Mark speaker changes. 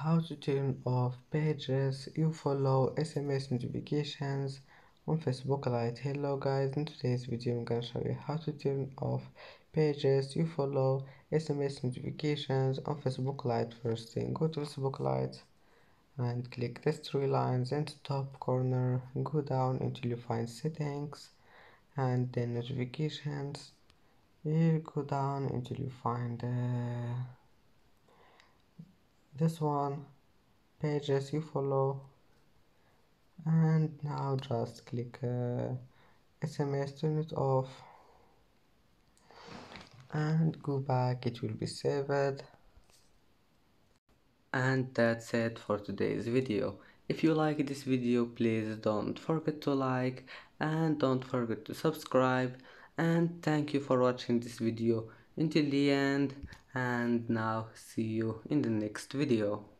Speaker 1: how to turn off pages you follow SMS notifications on Facebook Lite. Hello guys, in today's video I'm gonna show you how to turn off pages you follow SMS notifications on Facebook Lite. First thing, go to Facebook Lite and click these three lines in the top corner, go down until you find settings and then notifications. Here, go down until you find this one, pages you follow, and now just click SMS, turn it off and go back, it will be saved. And that's it for today's video. If you like this video, please don't forget to like and don't forget to subscribe, and thank you for watching this video until the end, and now see you in the next video.